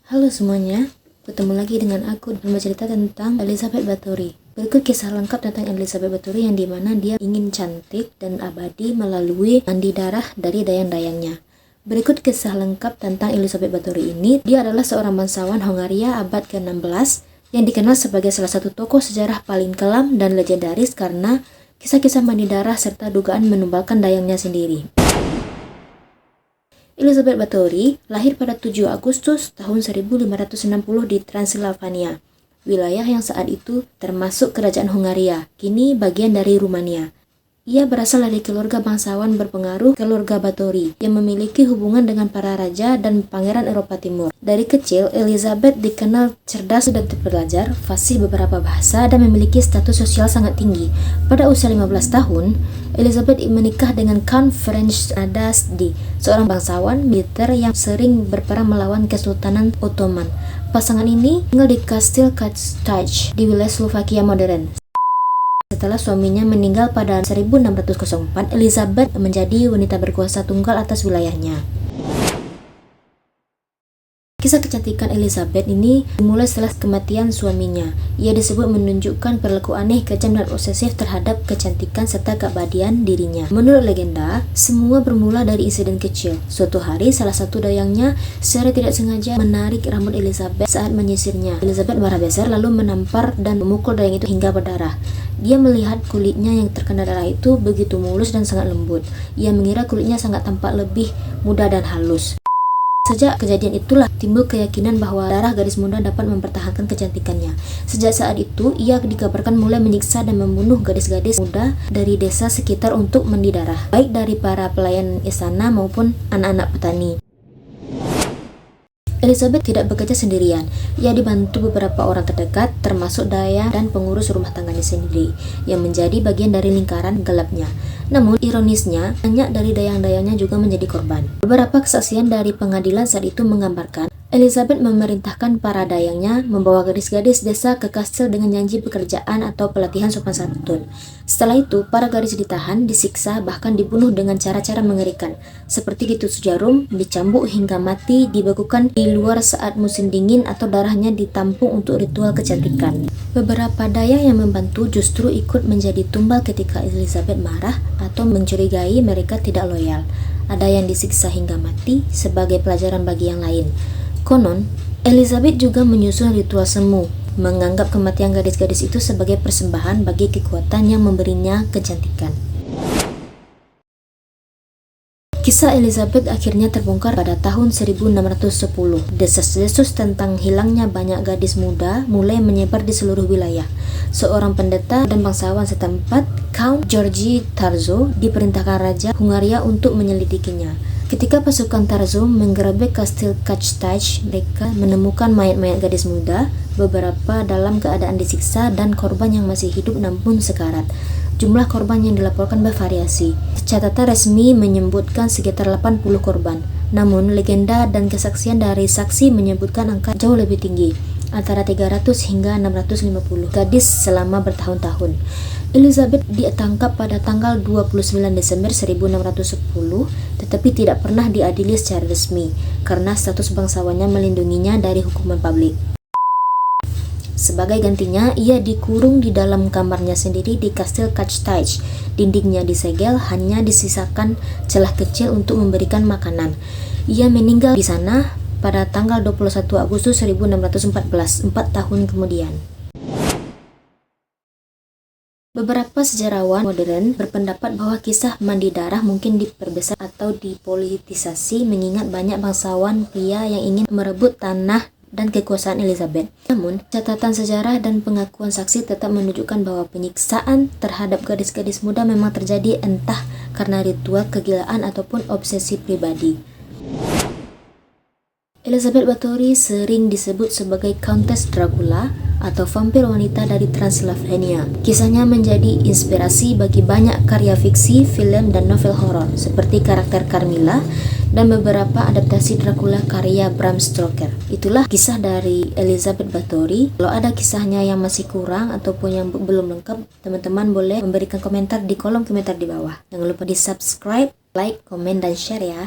Halo semuanya, ketemu lagi dengan aku dan bercerita tentang Elizabeth Bathory. Berikut kisah lengkap tentang Elizabeth Bathory yang dimana dia ingin cantik dan abadi melalui mandi darah dari dayang-dayangnya. Berikut kisah lengkap tentang Elizabeth Bathory ini. Dia adalah seorang bangsawan Hongaria abad ke-16 yang dikenal sebagai salah satu tokoh sejarah paling kelam dan legendaris karena kisah-kisah mandi darah serta dugaan menumbalkan dayangnya sendiri. Elizabeth Bathory lahir pada 7 Agustus tahun 1560 di Transilvania, wilayah yang saat itu termasuk kerajaan Hongaria, kini bagian dari Rumania. Ia berasal dari keluarga bangsawan berpengaruh, keluarga Bathory, yang memiliki hubungan dengan para raja dan pangeran Eropa Timur. Dari kecil, Elizabeth dikenal cerdas dan terpelajar, fasih beberapa bahasa, dan memiliki status sosial sangat tinggi. Pada usia 15 tahun, Elizabeth menikah dengan Count Ferenc Nadasdy, seorang bangsawan militer yang sering berperang melawan Kesultanan Ottoman. Pasangan ini tinggal di Kastil Kaszthaj di wilayah Slovakia modern. Setelah suaminya meninggal pada 1604, Elizabeth menjadi wanita berkuasa tunggal atas wilayahnya. Kisah kecantikan Elizabeth ini dimulai setelah kematian suaminya. Ia disebut menunjukkan perilaku aneh, kejam, dan obsesif terhadap kecantikan serta keabadian dirinya. Menurut legenda, semua bermula dari insiden kecil. Suatu hari, salah satu dayangnya secara tidak sengaja menarik rambut Elizabeth saat menyisirnya. Elizabeth marah besar lalu menampar dan memukul dayang itu hingga berdarah. Dia melihat kulitnya yang terkena darah itu begitu mulus dan sangat lembut. Ia mengira kulitnya sangat tampak lebih muda dan halus. Sejak kejadian itulah timbul keyakinan bahwa darah gadis muda dapat mempertahankan kecantikannya. Sejak saat itu, ia dikabarkan mulai menyiksa dan membunuh gadis-gadis muda dari desa sekitar untuk mandi darah, baik dari para pelayan istana maupun anak-anak petani. Elizabeth tidak bekerja sendirian. Ia dibantu beberapa orang terdekat, termasuk dayang dan pengurus rumah tangganya sendiri, yang menjadi bagian dari lingkaran gelapnya. Namun, ironisnya, banyak dari dayang-dayangnya juga menjadi korban. Beberapa kesaksian dari pengadilan saat itu menggambarkan Elizabeth memerintahkan para dayangnya membawa gadis-gadis desa ke kastil dengan janji pekerjaan atau pelatihan sopan santun. Setelah itu, para gadis ditahan, disiksa, bahkan dibunuh dengan cara-cara mengerikan, seperti ditusuk jarum, dicambuk hingga mati, dibekukan di luar saat musim dingin, atau darahnya ditampung untuk ritual kecantikan. Beberapa dayang yang membantu justru ikut menjadi tumbal ketika Elizabeth marah atau mencurigai mereka tidak loyal. Ada yang disiksa hingga mati sebagai pelajaran bagi yang lain. Konon, Elizabeth juga menyusun ritual semu, menganggap kematian gadis-gadis itu sebagai persembahan bagi kekuatan yang memberinya kecantikan. Kisah Elizabeth akhirnya terbongkar pada tahun 1610. Desas-desus tentang hilangnya banyak gadis muda mulai menyebar di seluruh wilayah. Seorang pendeta dan bangsawan setempat, Count Georgi Tarzo, diperintahkan Raja Hungaria untuk menyelidikinya. Ketika pasukan Tarzo menggerebek kastil Kaszthaj, mereka menemukan mayat-mayat gadis muda, beberapa dalam keadaan disiksa dan korban yang masih hidup namun sekarat. Jumlah korban yang dilaporkan bervariasi. Catatan resmi menyebutkan sekitar 80 korban. Namun, legenda dan kesaksian dari saksi menyebutkan angka jauh lebih tinggi, antara 300 hingga 650 gadis selama bertahun-tahun. Elizabeth ditangkap pada tanggal 29 Desember 1610, tetapi tidak pernah diadili secara resmi, karena status bangsawannya melindunginya dari hukuman publik. Sebagai gantinya, ia dikurung di dalam kamarnya sendiri di kastil Kaszthaj. Dindingnya disegel, hanya disisakan celah kecil untuk memberikan makanan. Ia meninggal di sana pada tanggal 21 Agustus 1614, 4 tahun kemudian. Beberapa sejarawan modern berpendapat bahwa kisah mandi darah mungkin diperbesar atau dipolitisasi mengingat banyak bangsawan pria yang ingin merebut tanah dan kekuasaan Elizabeth. Namun, catatan sejarah dan pengakuan saksi tetap menunjukkan bahwa penyiksaan terhadap gadis-gadis muda memang terjadi entah karena ritual kegilaan ataupun obsesi pribadi. Elizabeth Bathory sering disebut sebagai Countess Dracula atau vampir wanita dari Transilvania. Kisahnya menjadi inspirasi bagi banyak karya fiksi, film, dan novel horor seperti karakter Carmilla dan beberapa adaptasi Dracula karya Bram Stoker. Itulah kisah dari Elizabeth Bathory. Kalau ada kisahnya yang masih kurang ataupun yang belum lengkap, teman-teman boleh memberikan komentar di kolom komentar di bawah. Jangan lupa di subscribe, like, komen, dan share ya.